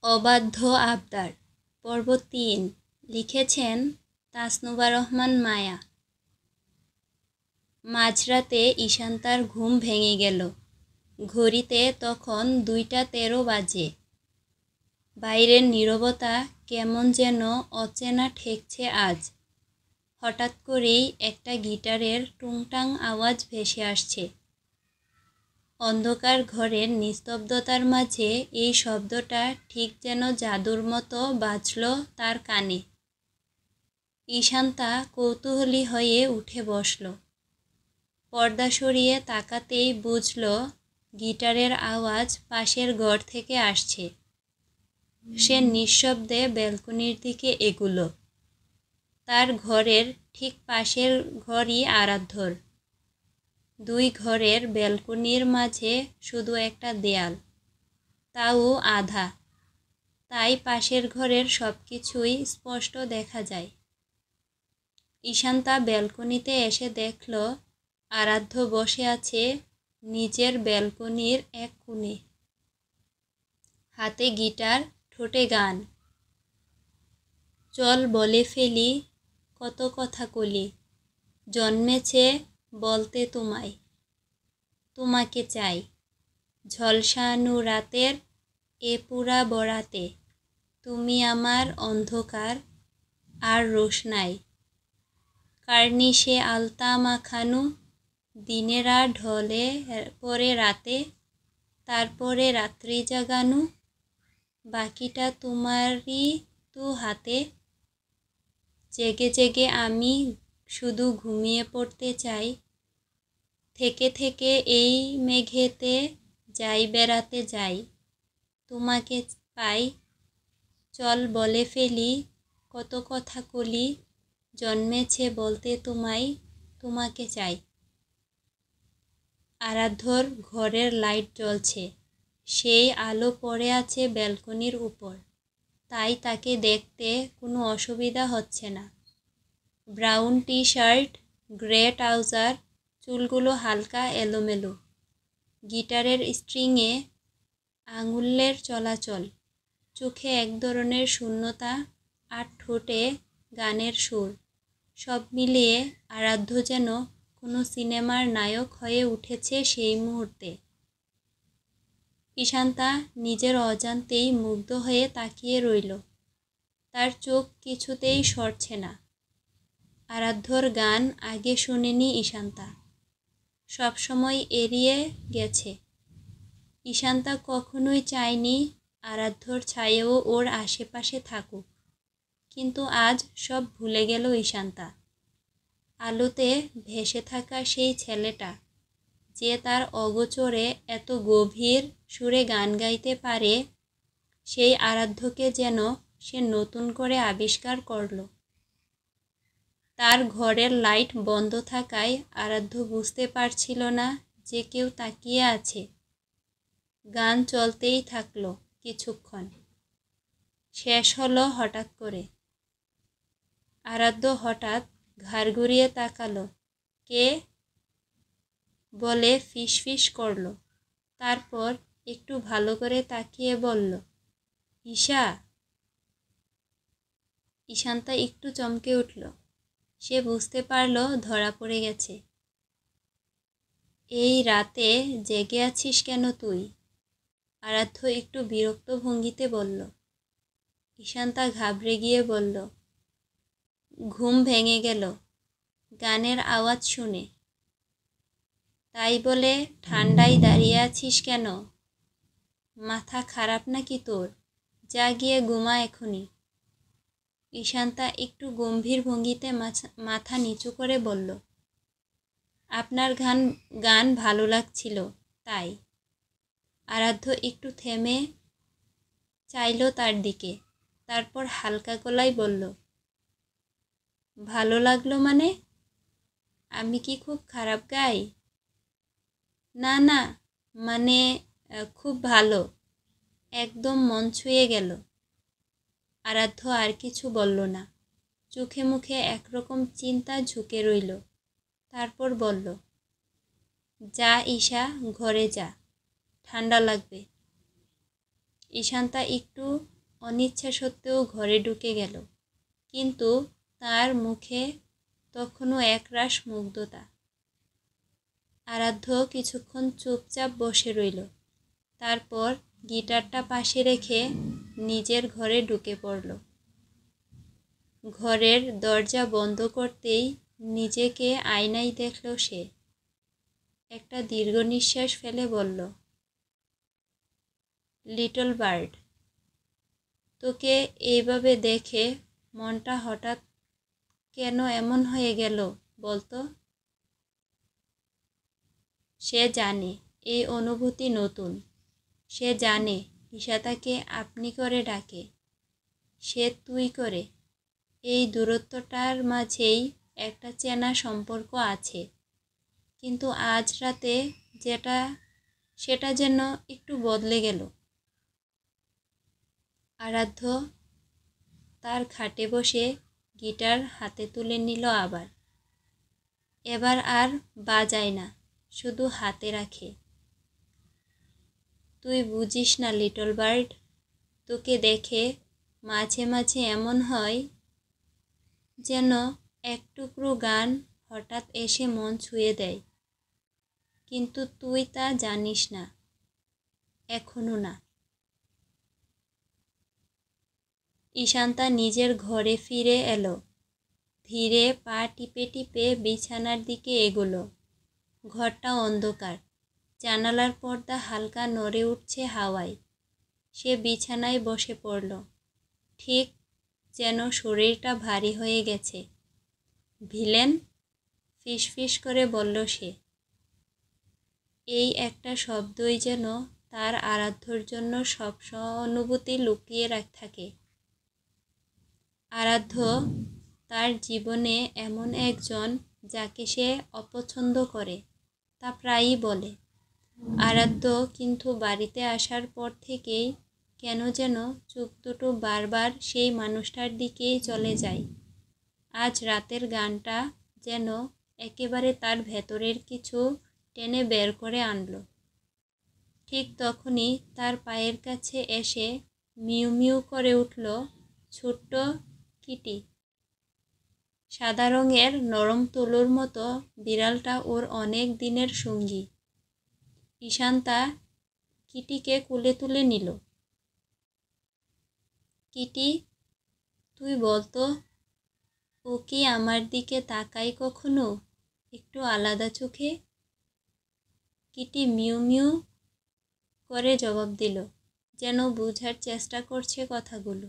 অবাধ্য আবদার পর্ব ৩ লিখেছেন তাসনুবা রহমান মায়া। মাঝরাতে ঈশান্তার ঘুম ভেঙে গেল। ঘড়িতে তখন ২টা ১৩ বাজে। বাইরের নীরবতা কেমন যেন অচেনা ঠেকছে আজ। হঠাৎ করেই একটা গিটারের টুংটাং আওয়াজ ভেসে আসছে। অন্ধকার ঘরের নিস্তব্ধতার মাঝে এই শব্দটা ঠিক যেন জাদুর মতো বাজল তার কানে। ঈশান্তা কৌতূহলী হয়ে উঠে বসল। পর্দা সরিয়ে তাকাতেই বুঝল গিটারের আওয়াজ পাশের ঘর থেকে আসছে। সে নিঃশব্দে ব্যালকনির দিকে এগুল। তার ঘরের ঠিক পাশের ঘরই আরাধ্যর। দুই ঘরের ব্যালকনির মাঝে শুধু একটা দেয়াল, তাও আধা, তাই পাশের ঘরের সব কিছুই স্পষ্ট দেখা যায়। ঈশান্তা ব্যালকনিতে এসে দেখল আরাধ্য বসে আছে নিজের ব্যালকনির এক কোণে, হাতে গিটার, ঠোঁটে গান। চল বলে ফেলি কত কথা কলি, জন্মেছে বলতে তোমায়, তোমাকে চাই। ঝলসানো রাতের এ পুরা বরাতে, তুমি আমার অন্ধকার আর রোশনাই। কার্নিশে আলতা মাখানো দিনেরা ঢলে পরে রাতে, তারপরে রাত্রি জাগানো, বাকিটা তোমারই তো হাতে। জেগে জেগে আমি শুধু ঘুমিয়ে পড়তে চাই, থেকে থেকে এই মেঘেতে যাই বেড়াতে যাই, তোমাকে পাই। চল বলে ফেলি কত কথা কলি, জন্মেছে বলতে তোমায়, তোমাকে চাই। আরাধ্যর ঘরের লাইট জ্বলছে, সেই আলো পড়ে আছে ব্যালকনির উপর, তাই তাকে দেখতে কোনো অসুবিধা হচ্ছে না। Brown T shirt, grey trouser, চুলগুলো হালকা এলোমেলো, গিটারের স্ট্রিংয়ে আঙুলের চলাচল, চোখে এক ধরনের শূন্যতা আর ঠোঁটে গানের সুর। সব মিলিয়ে আরাধ্য যেন কোনো সিনেমার নায়ক হয়ে উঠেছে সেই মুহূর্তে। ঈশান্তা নিজের অজান্তেই মুগ্ধ হয়ে তাকিয়ে রইল। তার চোখ কিছুতেই সরছে না। আরাধ্যর গান আগে শোনেনি ঈশান্তা, সবসময় এড়িয়ে গেছে। ঈশান্তা কখনোই চায়নি আরাধ্যর ছায়াও ওর আশেপাশে থাকুক, কিন্তু আজ সব ভুলে গেল ঈশান্তা। আলোতে ভেসে থাকা সেই ছেলেটা, যে তার অগোচরে এত গভীর সুরে গান গাইতে পারে, সেই আরাধ্যকে যেন সে নতুন করে আবিষ্কার করল। তার ঘরের লাইট বন্ধ থাকায় আরাধ্য বুঝতে পারছিল না যে কেউ তাকিয়ে আছে। গান চলতেই থাকলো কিছুক্ষণ, শেষ হলো হঠাৎ করে। আরাধ্য হঠাৎ ঘাড় ঘুরিয়ে তাকালো। কে বলে ফিসফিস করলো, তারপর একটু ভালো করে তাকিয়ে বলল, ঈশা। ঈশান্তা একটু চমকে উঠল। সে বুঝতে পারল ধরা পড়ে গেছে। এই রাতে জেগে আছিস কেন তুই? আরাধ্য একটু বিরক্ত ভঙ্গিতে বলল। ঈশান্তা ঘাবড়ে গিয়ে বলল, ঘুম ভেঙে গেল গানের আওয়াজ শুনে। তাই বলে ঠান্ডায় দাঁড়িয়ে আছিস কেন? মাথা খারাপ নাকি তোর? যা গিয়ে ঘুমা এখনই। ঈশান্তা একটু গম্ভীর ভঙ্গিতে মাথা নিচু করে বলল, আপনার গান ভালো লাগছিল তাই। আরাধ্য একটু থেমে চাইল তার দিকে, তারপর হালকা গলায় বলল, ভালো লাগলো মানে? আমি কি খুব খারাপ গাই? না না, মানে খুব ভালো, একদম মন ছুঁয়ে গেল। আরাধ্য আর কিছু বলল না, চোখে মুখে একরকম চিন্তা ঝুঁকে রইল। তারপর বলল, যা ঈশা, ঘরে যা, ঠান্ডা লাগবে। ঈশান্তা একটু অনিচ্ছা সত্ত্বেও ঘরে ঢুকে গেল, কিন্তু তার মুখে তখনও একরাশ মুগ্ধতা। আরাধ্য কিছুক্ষণ চুপচাপ বসে রইল, তারপর গিটারটা পাশে রেখে নিজের ঘরে ঢুকে পড়ল। ঘরের দরজা বন্ধ করতেই নিজেকে আয়নায় দেখল সে। একটা দীর্ঘ নিঃশ্বাস ফেলে বলল, লিটল বার্ড, তোকে এইভাবে দেখে মনটা হঠাৎ কেন এমন হয়ে গেল বলতো? সে জানে এই অনুভূতি নতুন। সে জানে ঈশা তাকে আপনি করে ডাকে, সে তুই করে। এই দূরত্বটার মাঝেই একটা চেনা সম্পর্ক আছে, কিন্তু আজ রাতে যেটা, সেটা যেন একটু বদলে গেল। আরাধ্য তার খাটে বসে গিটার হাতে তুলে নিল আবার। এবার আর বাজায় না, শুধু হাতে রাখে। তুই বুঝিস না লিটল বার্ড, তোকে দেখে মাঝে মাঝে এমন হয় যেন এক টুকরো গান হঠাৎ এসে মন ছুঁয়ে দেয়, কিন্তু তুই তা জানিস না, এখনো না। ঈশান্তা নিজের ঘরে ফিরে এলো, ধীরে পা টিপে টিপে বিছানার দিকে এগোলো। ঘরটা অন্ধকার, জানালার পর্দা হালকা নড়ে উঠছে হাওয়ায়। সে বিছানায় বসে পড়ল, ঠিক যেন শরীরটা ভারী হয়ে গেছে। ভিলেন, ফিসফিস করে বলল সে। এই একটা শব্দই যেন তার আরাধ্যর জন্য সব সহানুভূতি লুকিয়ে থাকে। আরাধ্য তার জীবনে এমন একজন যাকে সে অপছন্দ করে, তা প্রায়ই বলে। আরাধ্য কিন্তু বাড়িতে আসার পর থেকেই কেন যেন চোখ দুটো বারবার সেই মানুষটার দিকেই চলে যায়। আজ রাতের গানটা যেন একেবারে তার ভেতরের কিছু টেনে বের করে আনলো। ঠিক তখনই তার পায়ের কাছে এসে মিউ মিউ করে উঠল ছোট্ট কিটি। সাদা রঙের নরম তুলোর মতো বিড়ালটা ওর অনেক দিনের সঙ্গী। ঈশান্তা কিটিকে কোলে তুলে নিল। কিটি, তুই বলতো, ও কি আমার দিকে তাকায় কখনো একটু আলাদা চোখে? কিটি মিউ মিউ করে জবাব দিল, যেন বোঝার চেষ্টা করছে কথাগুলো।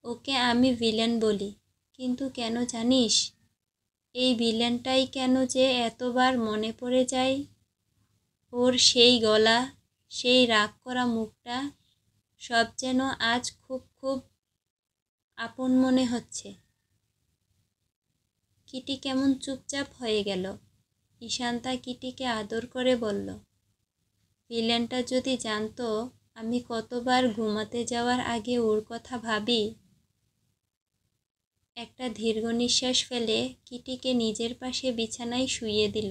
ওকে আমি ভিলেন বলি, কিন্তু কেন জানিস? এই ভিলেনটাই কেন যে এতবার মনে পড়ে যায়। ওর সেই গলা, সেই রাগ করা মুখটা, সব যেন আজ খুব খুব আপন মনে হচ্ছে। কিটি কেমন চুপচাপ হয়ে গেল। ঈশান্তা কিটিকে আদর করে বলল, ভিলেনটা যদি জানতো আমি কতবার ঘুমাতে যাওয়ার আগে ওর কথা ভাবি। একটা দীর্ঘ নিঃশ্বাস ফেলে কিটিকে নিজের পাশে বিছানায় শুইয়ে দিল।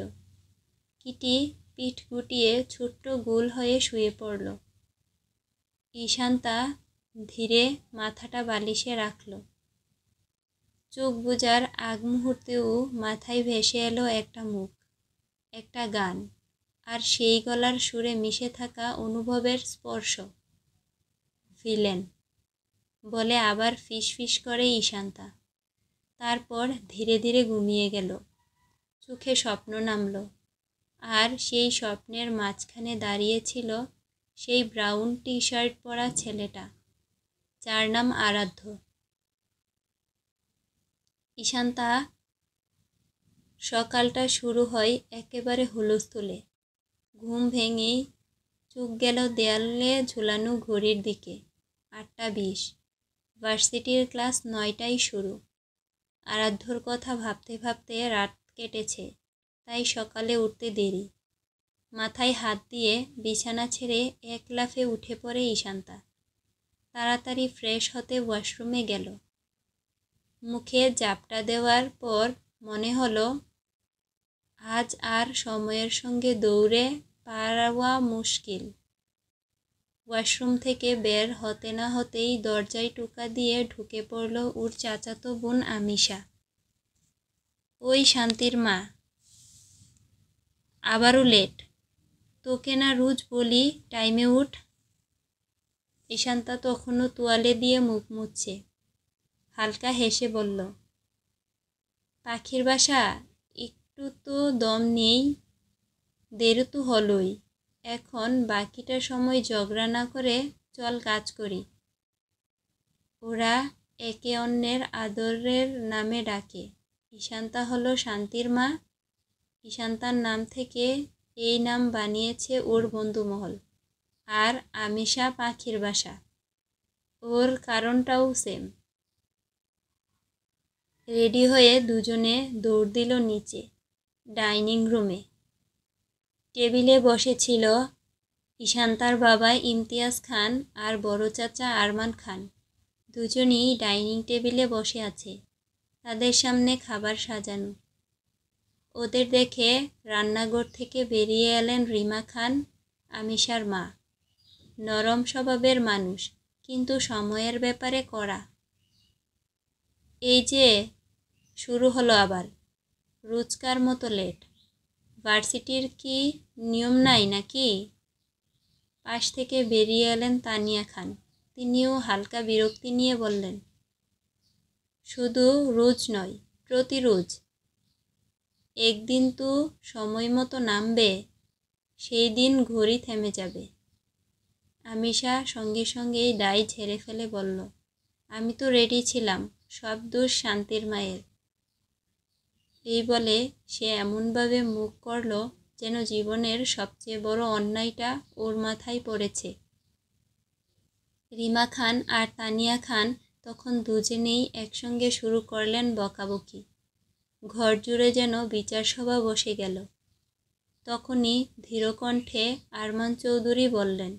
কিটি পিঠ গুটিয়ে ছোট্ট গোল হয়ে শুয়ে পড়ল। ঈশান্তা ধীরে মাথাটা বালিশে রাখল। চোখ বুজার আগ মুহূর্তেও মাথায় ভেসে এলো একটা মুখ, একটা গান, আর সেই গলার সুরে মিশে থাকা অনুভবের স্পর্শ। ভিলেন বলে আবার ফিসফিস করে ঈশান্তা। তারপর ধীরে ধীরে ঘুমিয়ে গেল। চোখে স্বপ্ন নামল, আর সেই স্বপ্নের মাঝখানে দাঁড়িয়েছিল সেই ব্রাউন টি শার্ট পরা ছেলেটা, যার নাম আরাধ্য। ঈশান্তা সকালটা শুরু হয় একেবারে হুলস্থুলে। ঘুম ভেঙেই চোখ গেল দেয়ালে ঝুলানো ঘড়ির দিকে। 8:20। ভার্সিটির ক্লাস 9টায় শুরু। আরাধ্যর কথা ভাবতে ভাবতে রাত কেটেছে, তাই সকালে উঠতে দেরি। মাথায় হাত দিয়ে বিছানা ছেড়ে এক লাফে উঠে পড়ে ঈশান্তা। তাড়াতাড়ি ফ্রেশ হতে ওয়াশরুমে গেল। মুখে ঝাপটা দেওয়ার পর মনে হলো আজ আর সময়ের সঙ্গে দৌড়ে পাওয়া মুশকিল। ওয়াশরুম থেকে বের হতে না হতেই দরজায় টোকা দিয়ে ঢুকে পড়ল ওর চাচাতো বোন আমিশা। ওই শান্তির মা, আবারও লেট। তোকে না রোজ বলি টাইমে উঠ। ঈশান্তা তখনও তোয়ালে দিয়ে মুখ মুছছে। হালকা হেসে বলল, পাখির বাসা, একটু তো দম নেই। দেরি তো হলোই। এখন বাকিটা সময় ঝগড়া না করে চল কাজ করি। ওরা একে অন্যের আদরের নামে ডাকে। ঈশান্তা হলো শান্তির মা। ঈশান্তার নাম থেকে এই নাম বানিয়েছে ওর বন্ধুমহল। আর আমিশা পাখির বাসা। ওর কারণটাও সেম। রেডি হয়ে দুজনে দৌড় দিল নিচে, ডাইনিং রুমে। টেবিলে বসেছিল ঈশান্তার বাবা ইমতিয়াজ খান আর বড় চাচা আরমান খান। দুজনই ডাইনিং টেবিলে বসে আছে। তাদের সামনে খাবার সাজানো। ওদের দেখে রান্নাঘর থেকে বেরিয়ে এলেন রিমা খান, আমিশার মা। নরম স্বভাবের মানুষ, কিন্তু সময়ের ব্যাপারে কড়া। এই যে শুরু হলো আবার, রোজকার মতো লেট। ভার্সিটির কি নিয়ম নাই নাকি? পাশ থেকে বেরিয়ে এলেন তানিয়া খান। তিনিও হালকা বিরক্তি নিয়ে বললেন, শুধু রোজ নয়, প্রতি রোজ। একদিন তো সময় মতো নামবে, সেই দিন ঘড়ি থেমে যাবে। আমিশা সঙ্গে সঙ্গেই দায় ঝেড়ে ফেলে বলল, আমি তো রেডি ছিলাম, সব দোষ শান্তির মায়ের। এই বলে সে এমনভাবে মুখ করল যেন জীবনের সবচেয়ে বড় অন্যায়টা ওর মাথায় পড়েছে। রিমা খান আর তানিয়া খান তখন দুজনেই একসঙ্গে শুরু করলেন বকাবকি। ঘর জুড়ে যেন বিচার সভা বসে গেল। তখনই ধীরকণ্ঠে আরমান চৌধুরী বললেন,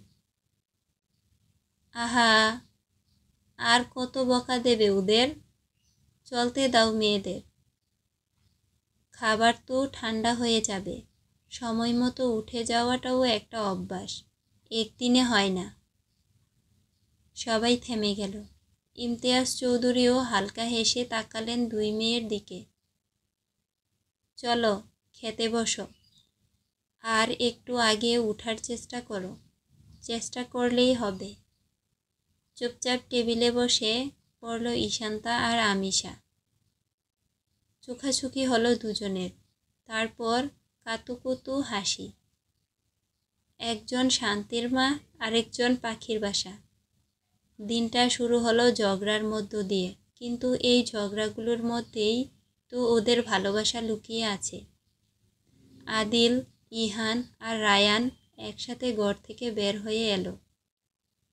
আহা, আর কত বকা দেবে ওদের? চলতে দাও মেয়েদের। খাবার তো ঠান্ডা হয়ে যাবে। সময় মতো উঠে যাওয়াটাও একটা অভ্যাস, একদিনে হয় না। সবাই থেমে গেল। ইমতিয়াজ চৌধুরীও হালকা হেসে তাকালেন দুই মেয়ের দিকে। চলো খেতে বসো। আর একটু আগে উঠার চেষ্টা করো, চেষ্টা করলেই হবে। চুপচাপ টেবিলে বসে পড়ল ঈশান্তা আর আমিশা। চোখাচোখি হলো দুজনের। তারপর কাতুকুতু হাসি। একজন শান্তির মা, আরেকজন পাখির বাসা। দিনটা শুরু হলো ঝগড়ার মধ্য দিয়ে, কিন্তু এই ঝগড়াগুলোর মধ্যেই তো ওদের ভালোবাসা লুকিয়ে আছে। আদিল, ইহান আর রায়ান একসাথে ঘর থেকে বের হয়ে এলো।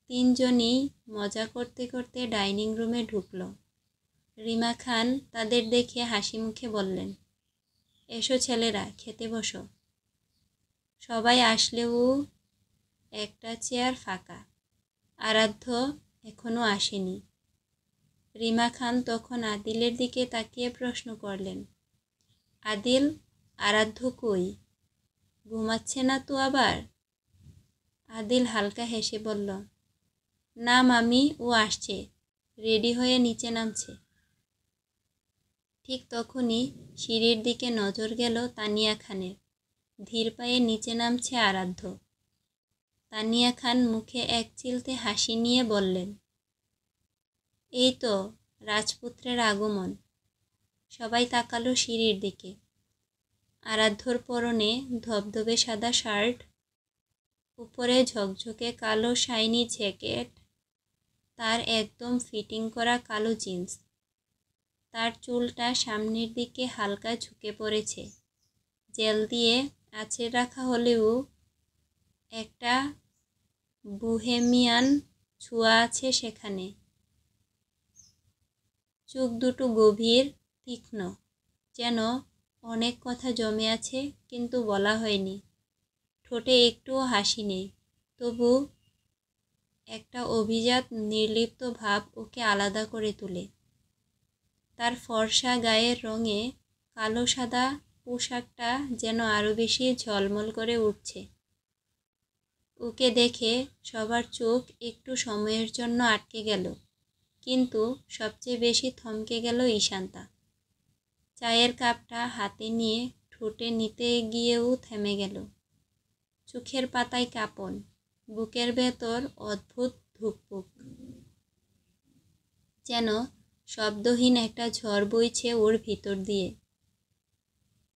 তিনজনই মজা করতে করতে ডাইনিং রুমে ঢুকল। রিমা খান তাদের দেখে হাসি মুখে বললেন, এসো ছেলেরা, খেতে বসো। সবাই আসলেও একটা চেয়ার ফাঁকা। আরাধ্য এখনো আসেনি। রিমা খান তখন আদিলের দিকে তাকিয়ে প্রশ্ন করলেন, আদিল, আরাধ্য কই? ঘুমাচ্ছে না তো আবার? আদিল হালকা হেসে বলল, না মামি, ও আসছে, রেডি হয়ে নিচে নামছে। ঠিক তখনই সিঁড়ির দিকে নজর গেল তানিয়া খানের। ধীর পায়ে নিচে নামছে আরাধ্য। তানিয়া খান মুখে এক চিলতে হাসি নিয়ে বললেন, এই তো রাজপুত্রের আগমন। সবাই তাকালো সিঁড়ির দিকে। আরাধ্যর পরনে ধবধবে সাদা শার্ট, উপরে ঝকঝকে কালো শাইনি জ্যাকেট, তার একদম ফিটিং করা কালো জিন্স। তার চুলটা সামনের দিকে হালকা ঝুঁকে পড়েছে। জেল দিয়ে আঁচড়ে রাখা হলেও একটা বুহেমিয়ান ছোঁয়া আছে সেখানে। চোখ দুটো গভীর, তীক্ষ্ণ, যেন অনেক কথা জমে আছে কিন্তু বলা হয়নি। ঠোঁটে একটুও হাসি নেই, তবু একটা অভিজাত নির্লিপ্ত ভাব ওকে আলাদা করে তোলে। তার ফর্সা গায়ের রঙে কালো সাদা পোশাকটা যেন আরও বেশি ঝলমল করে উঠছে। ওকে দেখে সবার চোখ একটু সময়ের জন্য আটকে গেল, কিন্তু সবচেয়ে বেশি থমকে গেল ঈশান্তা। চায়ের কাপটা হাতে নিয়ে ঠোঁটে নিতে গিয়েও থেমে গেল। চোখের পাতায় কাঁপন, বুকের ভেতর অদ্ভুত ধুকপুক, যেন শব্দহীন একটা ঝড় বইছে ওর ভিতর দিয়ে।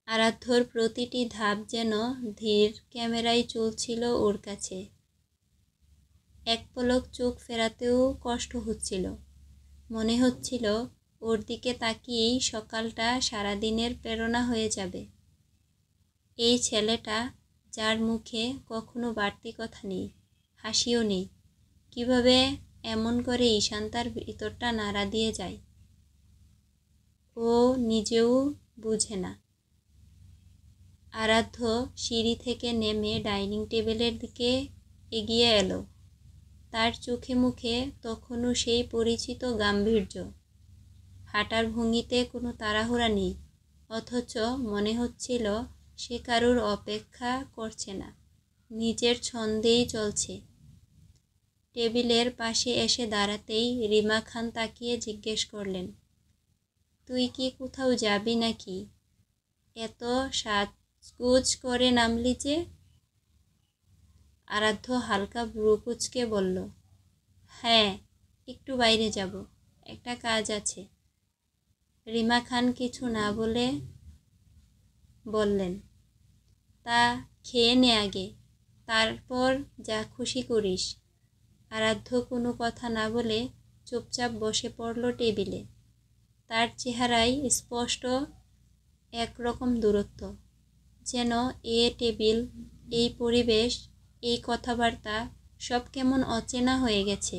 আরাধ্যর প্রতিটি ধাপ যেন ধীর ক্যামেরায় চলছিল ওর কাছে। এক পলক চোখ ফেরাতেও কষ্ট হচ্ছিল। মনে হচ্ছিল ওর দিকে তাকিয়েই সকালটা সারাদিনের প্রেরণা হয়ে যাবে। এই ছেলেটা, যার মুখে কখনো বাড়তি কথা নেই, হাসিও নেই, কিভাবে এমন করে ঈশান্তার ভিতরটা নাড়া দিয়ে যায়, ও নিজেও বুঝে না। আরাধ্য সিঁড়ি থেকে নেমে ডাইনিং টেবিলের দিকে এগিয়ে এলো। তার চোখে মুখে তখনও সেই পরিচিত গাম্ভীর্য। হাঁটার ভঙ্গিতে কোনো তাড়াহুড়া নেই, অথচ মনে হচ্ছিল সে কারুর অপেক্ষা করছে না, নিজের ছন্দেই চলছে। টেবিলের পাশে এসে দাঁড়াতেই রিমা খান তাকিয়ে জিজ্ঞেস করলেন, তুই কি কোথাও যাবি নাকি? এত সাজগোজ করে নামলি যে? আরাধ্য হালকা ভ্রু কুঁচকে বলল, হ্যাঁ, একটু বাইরে যাব, একটা কাজ আছে। রিমা খান কিছু না বলে বললেন, তা খেয়ে নে আগে, তারপর যা খুশি করিস। আরাধ্য কোনো কথা না বলে চুপচাপ বসে পড়ল টেবিলে। তার চেহারায় স্পষ্ট একরকম দূরত্ব, যেন এ টেবিল, এই পরিবেশ, এই কথাবার্তা সব কেমন অচেনা হয়ে গেছে।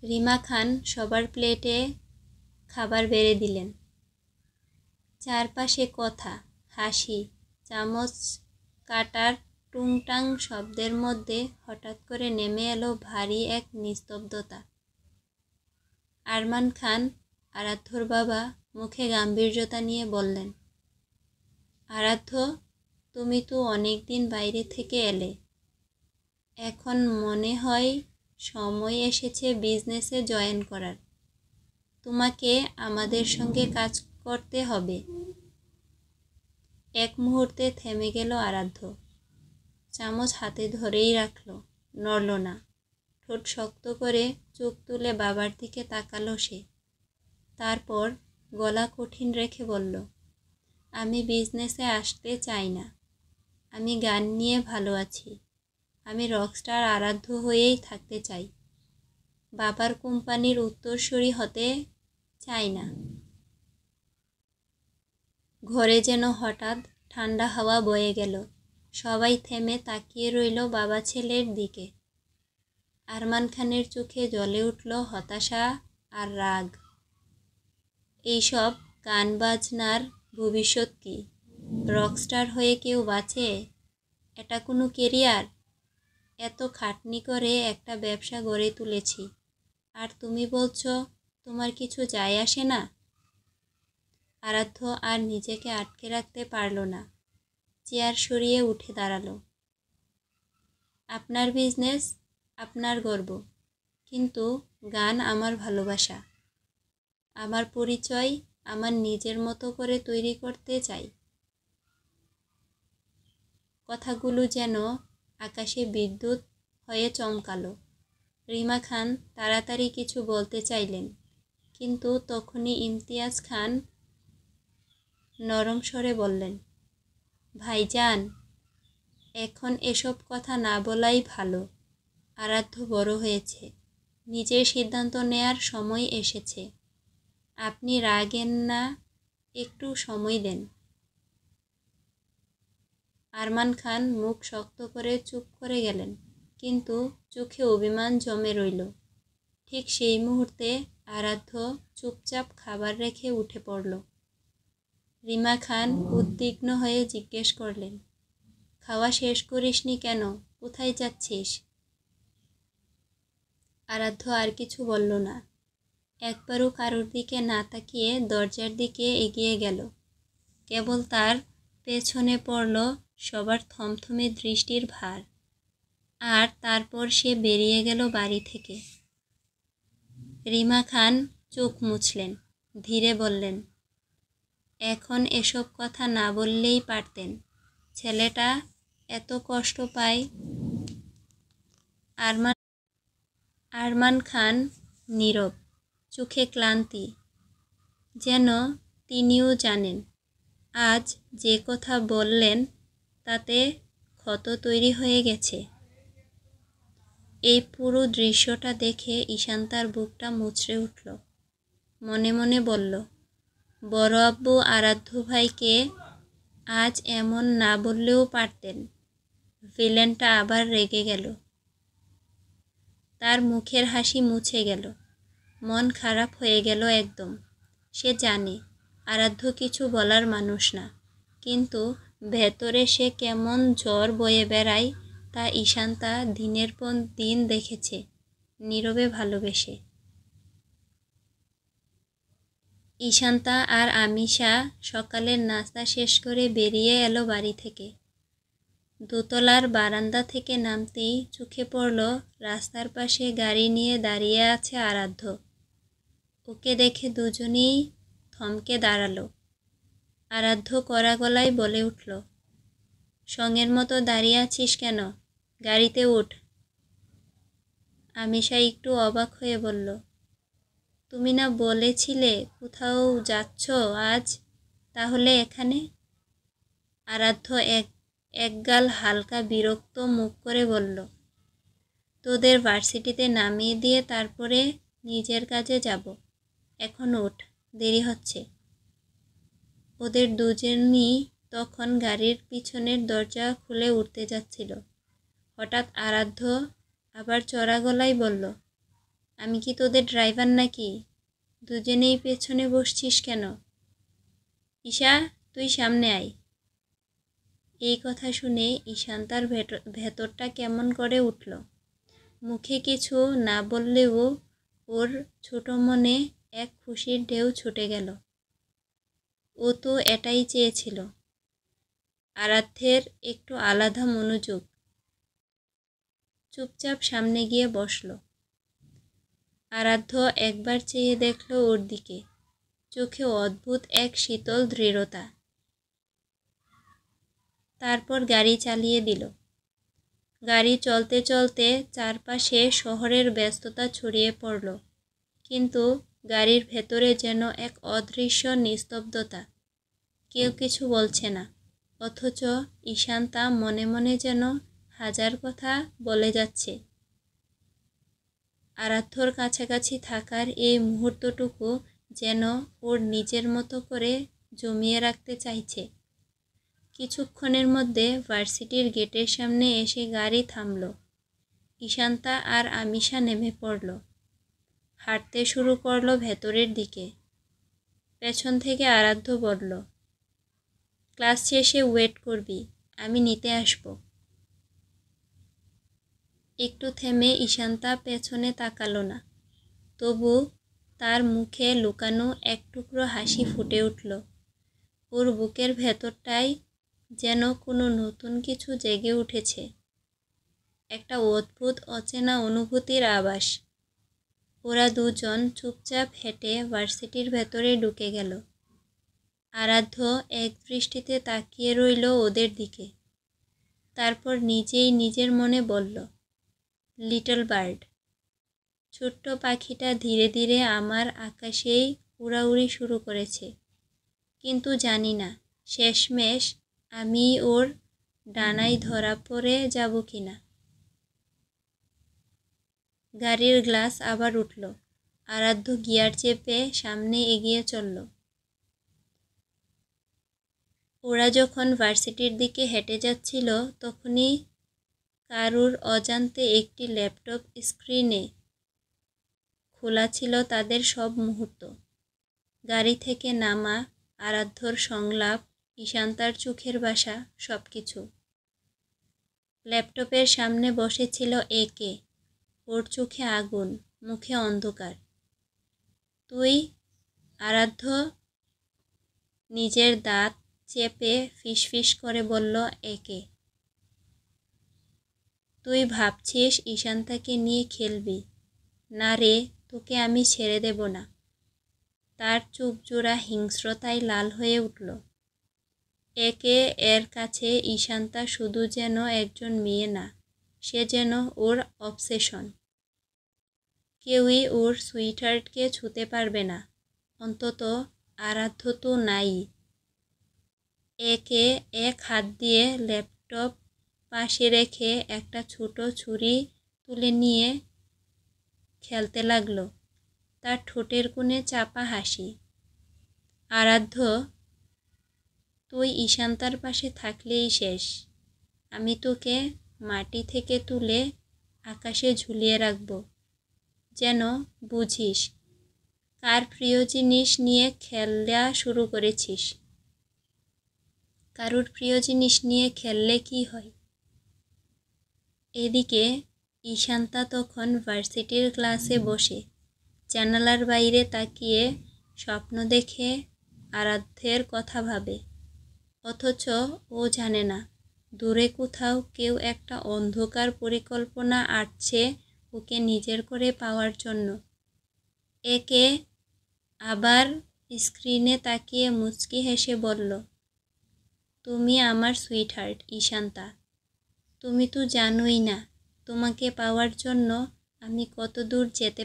রিমা খান সবার প্লেটে খাবার বেড়ে দিলেন। চারপাশে কথা, হাসি, চামচ কাটার টুংটাং শব্দের মধ্যে হঠাৎ করে নেমে এলো ভারী এক নিস্তব্ধতা। আরমান খান, আরাধ্যর বাবা, মুখে গাম্ভীর্যতা নিয়ে বললেন, আরাধ্য, তুমি তো অনেক দিন বাইরে থেকে এলে, এখন মনে হয় সময় এসেছে বিজনেসে জয়েন করার। তোমাকে আমাদের সঙ্গে কাজ করতে হবে। এক মুহূর্তে থেমে গেল আরাধ্য। চামচ হাতে ধরেই রাখল, নড়ল না। ঠোঁট শক্ত করে চোখ তুলে বাবার দিকে তাকালো সে। তারপর গলা কঠিন রেখে বলল, আমি বিজনেসে আসতে চাই না। আমি গান নিয়ে ভালো আছি। আমি রকস্টার আরাধ্য হয়েই থাকতে চাই। বাবার কোম্পানির উত্তরসূরি হতে চাই না। ঘরে যেন হঠাৎ ঠান্ডা হাওয়া বয়ে গেল। সবাই থেমে তাকিয়ে রইল বাবা ছেলের দিকে। আরমান খানের চোখে জ্বলে উঠল হতাশা আর রাগ। এইসব গান বাজনার ভবিষ্যৎ কি? রকস্টার হয়ে কেউ বাঁচে? এটা কোনো কেরিয়ার? এত খাটনি করে একটা ব্যবসা গড়ে তুলেছি, আর তুমি বলছো তোমার কিছু যায় আসে না? আরাধ্য আর নিজেকে আটকে রাখতে পারল না, চেয়ার সরিয়ে উঠে দাঁড়ালো। আপনার বিজনেস, আপনার গর্ব, কিন্তু গান আমার ভালোবাসা, আমার পরিচয়, আমার নিজের মতো করে তৈরি করতে চাই। কথাগুলো যেন আকাশে বিদ্যুৎ হয়ে চমকালো। রিমা খান তাড়াতাড়ি কিছু বলতে চাইলেন, কিন্তু তখনই ইমতিয়াজ খান নরম স্বরে বললেন, ভাইজান, এখন এসব কথা না বলাই ভালো। আরাধ্য বড় হয়েছে, নিজের সিদ্ধান্ত নেয়ার সময় এসেছে। আপনি রাগেন না, একটু সময় দেন। আরমান খান মুখ শক্ত করে চুপ করে গেলেন, কিন্তু চোখে অভিমান জমে রইল। ঠিক সেই মুহূর্তে আরাধ্য চুপচাপ খাবার রেখে উঠে পড়ল। রিমা খান উদ্বিগ্ন হয়ে জিজ্ঞেস করলেন, খাওয়া শেষ করিসনি কেন? কোথায় যাচ্ছিস? আরাধ্য আর কিছু বলল না। একবারও কারোর দিকে না তাকিয়ে দরজার দিকে এগিয়ে গেল। কেবল তার পেছনে পড়ল সবার থমথমে দৃষ্টির ভার। আর তারপর সে বেরিয়ে গেল বাড়ি থেকে। রিমা খান চোখ মুছলেন, ধীরে বললেন, এখন এসব কথা না বললেই পারতেন। ছেলেটা এত কষ্ট পায়। আরমান খান নীরব, চোখে ক্লান্তি, যেন তিনিও জানেন আজ যে কথা বললেন তাতে ক্ষত তৈরি হয়ে গেছে। এই পুরো দৃশ্যটা দেখে ঈশান্তার বুকটা মুচড়ে উঠল। মনে মনে বলল, বড় আব্বু আরাধ্য ভাইকে আজ এমন না বললেও পারতেন। ভিলেনটা আবার রেগে গেল। তার মুখের হাসি মুছে গেল, মন খারাপ হয়ে গেল একদম। সে জানে আরাধ্য কিছু বলার মানুষ না, কিন্তু ভেতরে সে কেমন ঝড় বয়ে বেড়ায় তা ঈশান্তা দিনের পর দিন দেখেছে, নীরবে ভালোবেসে। ঈশান্তা আর আমিষা সকালের নাস্তা শেষ করে বেরিয়ে এলো বাড়ি থেকে। দোতলার বারান্দা থেকে নামতেই চোখে পড়ল রাস্তার পাশে গাড়ি নিয়ে দাঁড়িয়ে আছে আরাধ্য। ওকে দেখে দুজনেই থমকে দাঁড়ালো। আরাধ্য কড়া গলায় বলে উঠল, সঙ্গের মতো দাঁড়িয়ে আছিস কেন? গাড়িতে উঠ। আমিষা একটু অবাক হয়ে বলল, তুমি না বলেছিলে কোথাও যাচ্ছ আজ, তাহলে এখানে? আরাধ্য একগাল হালকা বিরক্ত মুখ করে বলল, তোদের ভার্সিটিতে নামিয়ে দিয়ে তারপরে নিজের কাজে যাব। এখন ওঠ, দেরি হচ্ছে। ওদের দুজনই তখন গাড়ির পিছনের দরজা খুলে উঠতে যাচ্ছিল। হঠাৎ আরাধ্য আবার চড়া গলায় বলল, আমি কি তোদের ড্রাইভার নাকি? দুজনেই পেছনে বসছিস কেন? ঈশা, তুই সামনে আয়। এই কথা শুনে ঈশান্তার ভেতরটা কেমন করে উঠল। মুখে কিছু না বললেও ওর ছোট মনে এক খুশির ঢেউ ছুটে গেল। ও তো এটাই চেয়েছিল, আরাধ্যের একটু আলাদা মনোযোগ। চুপচাপ সামনে গিয়ে বসল। আরাধ্য একবার চেয়ে দেখল ওর দিকে, চোখে অদ্ভুত এক শীতল দৃঢ়তা। তারপর গাড়ি চালিয়ে দিল। গাড়ি চলতে চলতে চারপাশে শহরের ব্যস্ততা ছড়িয়ে পড়ল, কিন্তু গাড়ির ভেতরে যেন এক অদৃশ্য নিস্তব্ধতা। কেউ কিছু বলছে না, অথচ ঈশান্তা মনে মনে যেন হাজার কথা বলে যাচ্ছে। আরাধ্যর কাছাকাছি থাকার এই মুহূর্তটুকু যেন ওর নিজের মতো করে জমিয়ে রাখতে চাইছে। কিছুক্ষণের মধ্যে ভার্সিটির গেটের সামনে এসে গাড়ি থামল। ঈশান্তা আর আমিষা নেমে পড়ল, হাঁটতে শুরু করলো ভেতরের দিকে। পেছন থেকে আরাধ্য বলল, ক্লাস শেষে ওয়েট করবি, আমি নিতে আসব। একটু থেমে ঈশান্তা পেছনে তাকালো না, তবু তার মুখে লুকানো এক টুকরো হাসি ফুটে উঠল। ওর বুকের ভেতরটায় যেন কোনো নতুন কিছু জেগে উঠেছে, একটা অদ্ভুত অচেনা অনুভূতির আভাস। ওরা দুজন চুপচাপ হেঁটে ভার্সিটির ভেতরে ঢুকে গেল। আরাধ্য এক দৃষ্টিতে তাকিয়ে রইল ওদের দিকে, তারপর নিজেই নিজের মনে বলল, লিটল বার্ড। ছোট্ট পাখিটা ধীরে ধীরে আমার আকাশেই উড়াউড়ি শুরু করেছে, কিন্তু জানি না শেষমেশ আমি ওর ডানায় ধরা পড়ে যাব কিনা। গাড়ির গ্লাস আবার উঠল। আরাধ্য গিয়ার চেপে সামনে এগিয়ে চলল। ওরা যখন ভার্সিটির দিকে হেঁটে যাচ্ছিল, তখনই কারুর অজান্তে একটি ল্যাপটপ স্ক্রিনে খোলা ছিল তাদের সব মুহূর্ত। গাড়ি থেকে নামা, আরাধ্যর সংলাপ, ঈশান্তার চোখের ভাষা, সব কিছু। ল্যাপটপের সামনে বসেছিল একে, ওর চোখে আগুন, মুখে অন্ধকার। তুই? আরাধ্য নিজের দাঁত চেপে ফিসফিস করে বলল একে। তুই ভাবছিস ঈশান্তাকে নিয়ে খেলবি? না রে, তোকে আমি ছেড়ে দেব না। তার চোখজোড়া হিংস্রতায় লাল হয়ে উঠল। একে এর কাছে ঈশান্তা শুধু যেন একজন মেয়ে না, সে যেন ওর অবসেশন। কেউই ওর সুইটহার্টকে ছুঁতে পারবে না, অন্তত আরাধ্য তো নাই। একে এক হাত দিয়ে ল্যাপটপ পাশে রেখে একটা ছোট ছুরি তুলে নিয়ে খেলতে লাগলো, তার ঠোঁটের কোণে চাপা হাসি। আরাধ্য, তুই ঈশান্তার পাশে থাকলেই শেষ। আমি তোকে মাটি থেকে তুলে আকাশে ঝুলিয়ে রাখব, যেন বুঝিস কার প্রিয় জিনিস নিয়ে খেলা শুরু করেছিস। কারুর প্রিয় জিনিস নিয়ে খেললে কি হয়? এদিকে ঈশান্তা তখন ভার্সিটির ক্লাসে বসে জানালার বাইরে তাকিয়ে স্বপ্ন দেখে আরাধ্যের কথা ভাবে। অথচ ও জানে না দূরে কোথাও কেউ একটা অন্ধকার পরিকল্পনা আঁটছে ওকে নিজের করে পাওয়ার জন্য। একে আবার স্ক্রিনে তাকিয়ে মুচকি হেসে বলল, তুমি আমার সুইটহার্ট ঈশান্তা। তুমি তো জানোই না তোমাকে পাওয়ার জন্য আমি কত দূর যেতে